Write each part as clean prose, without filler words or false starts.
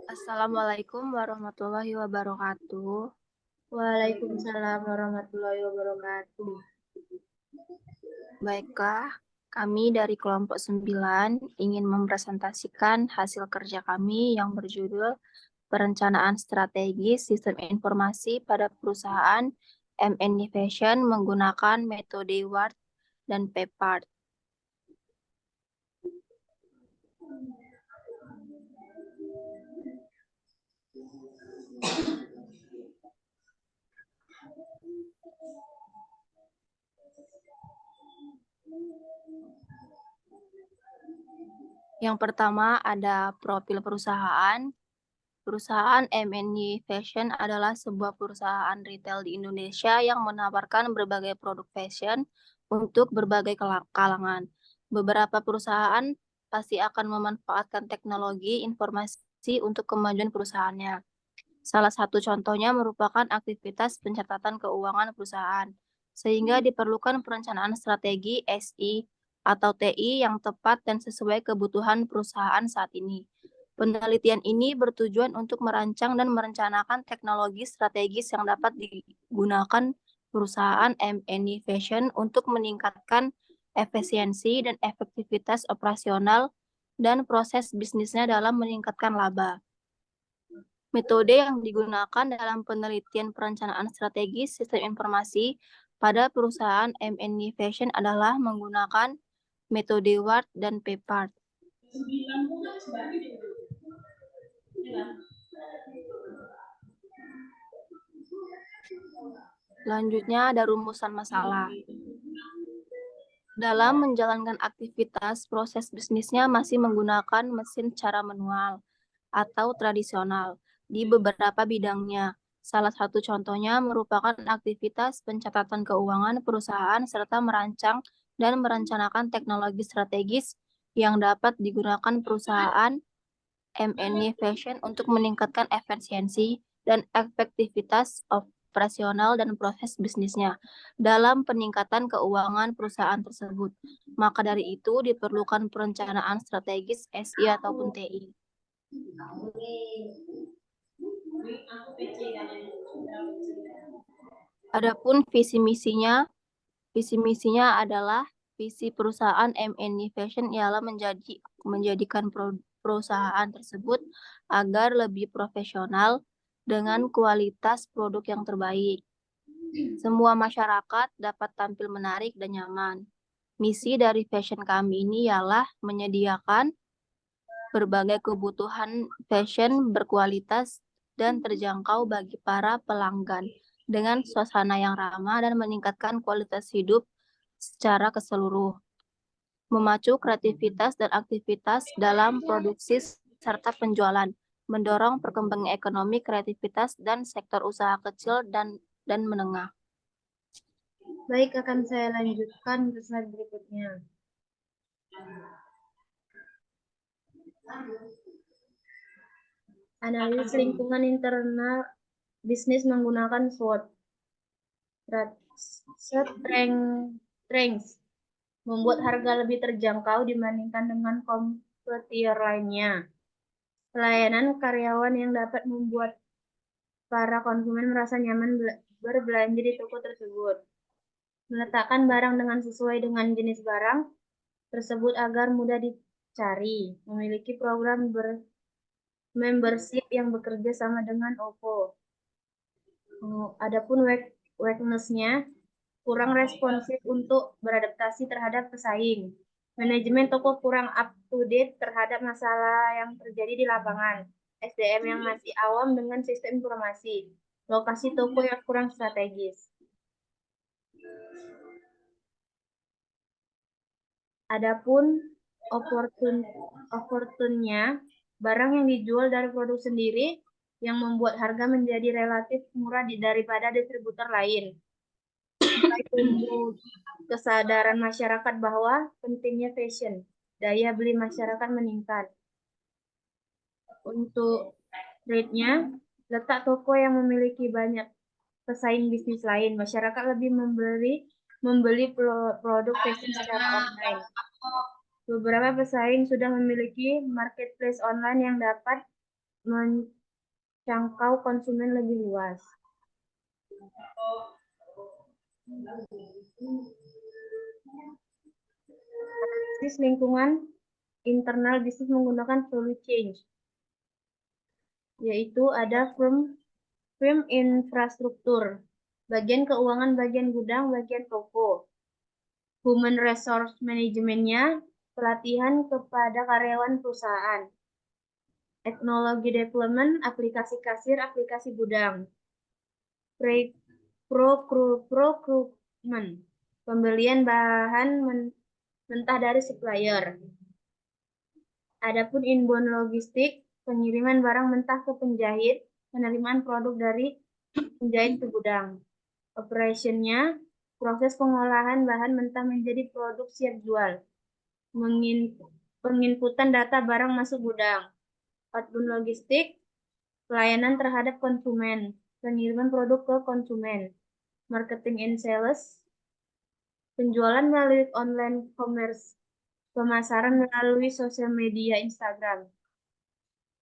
Assalamualaikum warahmatullahi wabarakatuh. Waalaikumsalam warahmatullahi wabarakatuh. Baiklah, kami dari kelompok 9 ingin mempresentasikan hasil kerja kami yang berjudul Perencanaan Strategis Sistem Informasi pada Perusahaan MNI Fashion menggunakan metode WART dan PEPART. Yang pertama ada profil perusahaan. Perusahaan MNI Fashion adalah sebuah perusahaan retail di Indonesia yang menawarkan berbagai produk fashion untuk berbagai kalangan. Beberapa perusahaan pasti akan memanfaatkan teknologi informasi untuk kemajuan perusahaannya. Salah satu contohnya merupakan aktivitas pencatatan keuangan perusahaan, sehingga diperlukan perencanaan strategi SI atau TI yang tepat dan sesuai kebutuhan perusahaan saat ini. Penelitian ini bertujuan untuk merancang dan merencanakan teknologi strategis yang dapat digunakan perusahaan MNI Fashion untuk meningkatkan efisiensi dan efektivitas operasional dan proses bisnisnya dalam meningkatkan laba. Metode yang digunakan dalam penelitian perencanaan strategis sistem informasi pada perusahaan MNI Fashion adalah menggunakan metode WART dan PEPART. Selanjutnya ada rumusan masalah. Dalam menjalankan aktivitas, proses bisnisnya masih menggunakan mesin secara manual atau tradisional di beberapa bidangnya. Salah satu contohnya merupakan aktivitas pencatatan keuangan perusahaan serta merancang dan merencanakan teknologi strategis yang dapat digunakan perusahaan MNI Fashion untuk meningkatkan efisiensi dan efektivitas operasional dan proses bisnisnya dalam peningkatan keuangan perusahaan tersebut. Maka dari itu diperlukan perencanaan strategis SI ataupun TI. Adapun visi misinya adalah visi perusahaan MNI Fashion ialah menjadikan perusahaan tersebut agar lebih profesional dengan kualitas produk yang terbaik. Semua masyarakat dapat tampil menarik dan nyaman. Misi dari fashion kami ini ialah menyediakan berbagai kebutuhan fashion berkualitas dan terjangkau bagi para pelanggan dengan suasana yang ramah dan meningkatkan kualitas hidup secara keseluruh, memacu kreativitas dan aktivitas dalam produksi serta penjualan, mendorong perkembangan ekonomi, kreativitas, dan sektor usaha kecil dan menengah. Baik, akan saya lanjutkan ke slide berikutnya. Analisis lingkungan internal bisnis menggunakan SWOT. Strengths membuat harga lebih terjangkau dibandingkan dengan kompetitor lainnya. Pelayanan karyawan yang dapat membuat para konsumen merasa nyaman berbelanja di toko tersebut. Meletakkan barang dengan sesuai dengan jenis barang tersebut agar mudah dicari. Memiliki program membership yang bekerja sama dengan OVO. Adapun weakness-nya kurang responsif untuk beradaptasi terhadap pesaing. Manajemen toko kurang up-to-date terhadap masalah yang terjadi di lapangan. SDM yang masih awam dengan sistem informasi. Lokasi toko yang kurang strategis. Adapun opportunnya, barang yang dijual dari produk sendiri yang membuat harga menjadi relatif murah daripada distributor lain. Mulai tumbuh kesadaran masyarakat bahwa pentingnya fashion, daya beli masyarakat meningkat. Untuk rate-nya, letak toko yang memiliki banyak pesaing bisnis lain, masyarakat lebih membeli produk fashion secara online. Beberapa pesaing sudah memiliki marketplace online yang dapat menjangkau konsumen lebih luas. Analisis lingkungan internal bisnis menggunakan value chain, yaitu ada firm infrastruktur, bagian keuangan, bagian gudang, bagian toko. Human resource manajemennya, pelatihan kepada karyawan perusahaan. Teknologi development, aplikasi kasir, aplikasi gudang. Procurement, pembelian bahan mentah dari supplier. Adapun inbound logistik, pengiriman barang mentah ke penjahit, penerimaan produk dari penjahit ke gudang. Operationnya, proses pengolahan bahan mentah menjadi produk siap jual. Penginputan data barang masuk gudang. Outbound logistik, pelayanan terhadap konsumen, pengiriman produk ke konsumen. Marketing and sales, penjualan melalui online commerce, pemasaran melalui sosial media Instagram.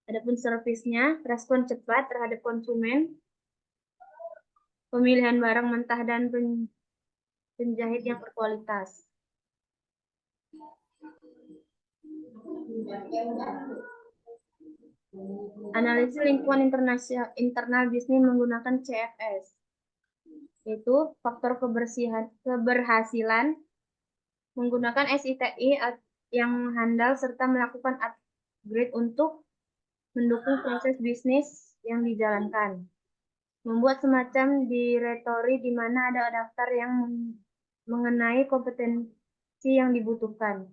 Adapun servisnya, respon cepat terhadap konsumen, pemilihan barang mentah dan penjahit yang berkualitas. Analisis lingkungan internal bisnis menggunakan CFS, yaitu faktor keberhasilan menggunakan SITI yang handal serta melakukan upgrade untuk mendukung proses bisnis yang dijalankan. Membuat semacam directory di mana ada daftar yang mengenai kompetensi yang dibutuhkan.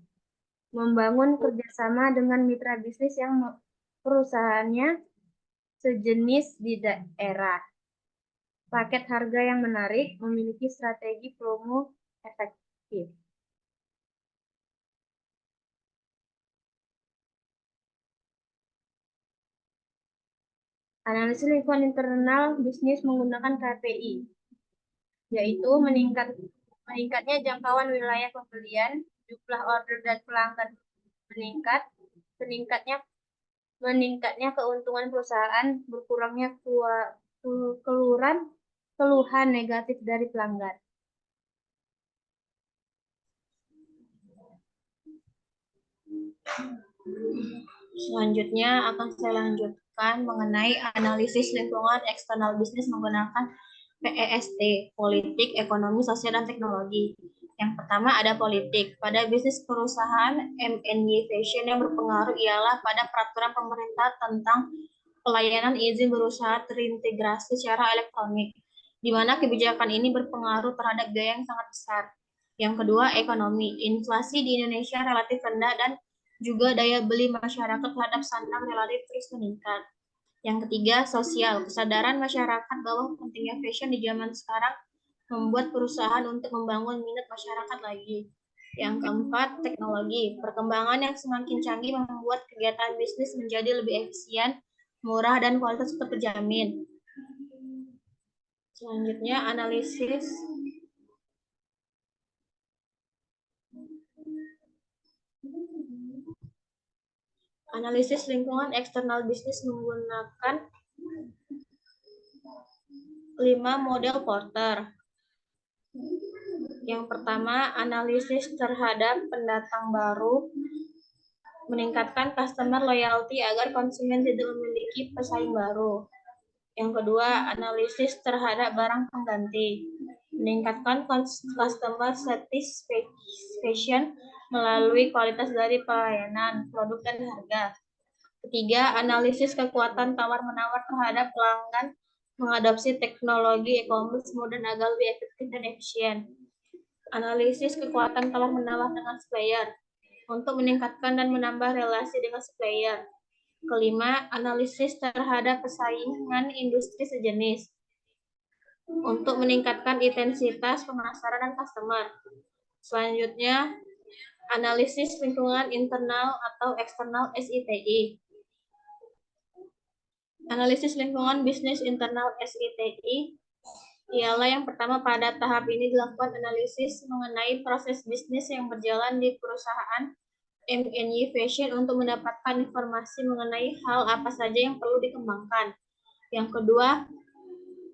Membangun kerjasama dengan mitra bisnis yang perusahaannya sejenis di daerah. Paket harga yang menarik, memiliki strategi promo efektif. Analisis lingkungan internal bisnis menggunakan KPI, yaitu meningkatnya jangkauan wilayah pembelian, jumlah order dan pelanggan meningkat, meningkatnya keuntungan perusahaan, berkurangnya keluhan negatif dari pelanggan. Selanjutnya akan saya lanjutkan mengenai analisis lingkungan eksternal bisnis menggunakan PEST, politik, ekonomi, sosial, dan teknologi. Yang pertama ada politik. Pada bisnis perusahaan M&Y Fashion yang berpengaruh ialah pada peraturan pemerintah tentang pelayanan izin berusaha terintegrasi secara elektronik, di mana kebijakan ini berpengaruh terhadap biaya yang sangat besar. Yang kedua, ekonomi. Inflasi di Indonesia relatif rendah dan juga daya beli masyarakat terhadap sandang relatif terus meningkat. Yang ketiga, sosial. Kesadaran masyarakat bahwa pentingnya fashion di zaman sekarang membuat perusahaan untuk membangun minat masyarakat lagi. Yang keempat, teknologi. Perkembangan yang semakin canggih membuat kegiatan bisnis menjadi lebih efisien, murah, dan kualitas tetap terjamin. Selanjutnya, analisis lingkungan eksternal bisnis menggunakan 5 model Porter. Yang pertama, analisis terhadap pendatang baru, meningkatkan customer loyalty agar konsumen tidak memiliki pesaing baru. Yang kedua, analisis terhadap barang pengganti, meningkatkan customer satisfaction melalui kualitas dari pelayanan, produk, dan harga. Ketiga, analisis kekuatan tawar-menawar terhadap pelanggan, mengadopsi teknologi e-commerce modern agar lebih efektif dan efisien. Analisis kekuatan tawar-menawar dengan supplier untuk meningkatkan dan menambah relasi dengan supplier. Kelima, analisis terhadap persaingan industri sejenis untuk meningkatkan intensitas pemasaran dan customer. Selanjutnya, analisis lingkungan internal atau eksternal SITI. Analisis lingkungan bisnis internal SITI ialah yang pertama pada tahap ini dilakukan analisis mengenai proses bisnis yang berjalan di perusahaan MNY Fashion untuk mendapatkan informasi mengenai hal apa saja yang perlu dikembangkan. Yang kedua,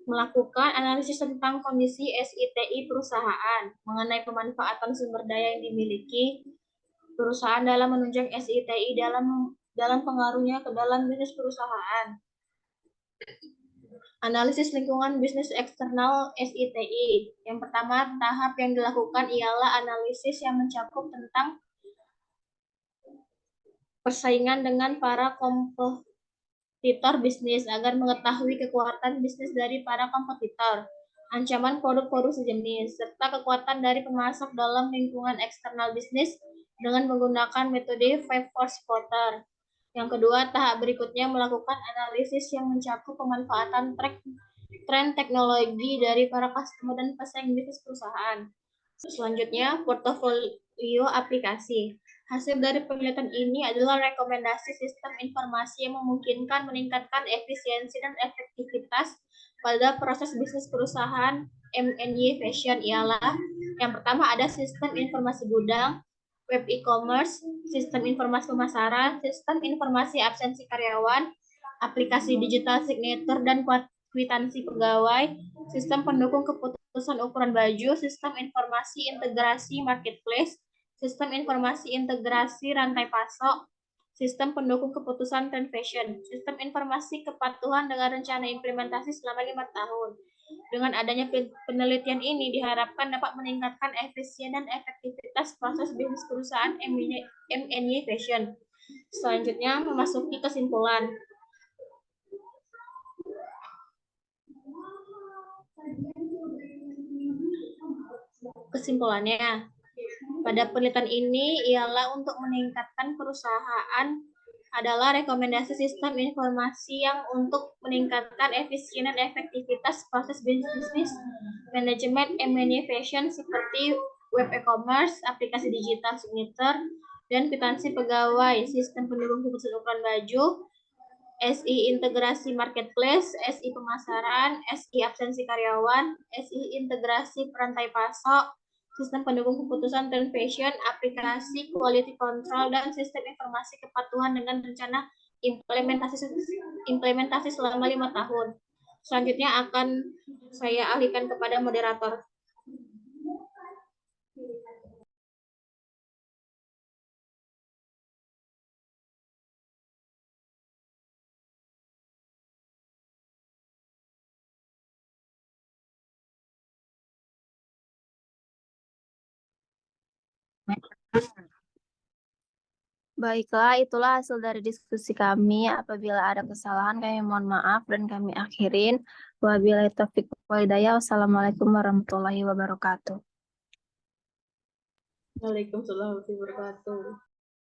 melakukan analisis tentang kondisi SITI perusahaan mengenai pemanfaatan sumber daya yang dimiliki perusahaan dalam menunjang SITI dalam pengaruhnya ke dalam bisnis perusahaan. Analisis lingkungan bisnis eksternal SITI. Yang pertama, tahap yang dilakukan ialah analisis yang mencakup tentang persaingan dengan para kompetitor bisnis agar mengetahui kekuatan bisnis dari para kompetitor, ancaman produk-produk sejenis, serta kekuatan dari pemasok dalam lingkungan eksternal bisnis dengan menggunakan metode 5-Force Spotter. Yang kedua, tahap berikutnya melakukan analisis yang mencakup pemanfaatan tren teknologi dari para customer dan pesaing bisnis perusahaan. Selanjutnya, portofolio aplikasi. Hasil dari penelitian ini adalah rekomendasi sistem informasi yang memungkinkan meningkatkan efisiensi dan efektivitas pada proses bisnis perusahaan MNY Fashion ialah yang pertama ada sistem informasi gudang, web e-commerce, sistem informasi pemasaran, sistem informasi absensi karyawan, aplikasi digital signature dan kwitansi pegawai, sistem pendukung keputusan ukuran baju, sistem informasi integrasi marketplace, sistem informasi integrasi rantai pasok, sistem pendukung keputusan trend fashion, sistem informasi kepatuhan dengan rencana implementasi selama 5 tahun. Dengan adanya penelitian ini diharapkan dapat meningkatkan efisien dan efektivitas proses bisnis perusahaan MNY Fashion. Selanjutnya memasuki kesimpulan. Kesimpulannya, pada penelitian ini ialah untuk meningkatkan perusahaan adalah rekomendasi sistem informasi yang untuk meningkatkan efisien dan efektivitas proses bisnis manajemen MNY Fashion seperti web e-commerce, aplikasi digital signature, dan kwitansi pegawai, sistem pendukung keputusan ukuran baju, SI integrasi marketplace, SI pemasaran, SI absensi karyawan, SI integrasi perantai pasok, sistem pendukung keputusan trend fashion, aplikasi quality control, dan sistem informasi kepatuhan dengan rencana implementasi selama 5 tahun. Selanjutnya akan saya alihkan kepada moderator. Baiklah, itulah hasil dari diskusi kami. Apabila ada kesalahan, kami mohon maaf dan kami akhirin. Wabillahi taufiq wal hidayah. Wassalamualaikum warahmatullahi wabarakatuh. Waalaikumsalam warahmatullahi wabarakatuh.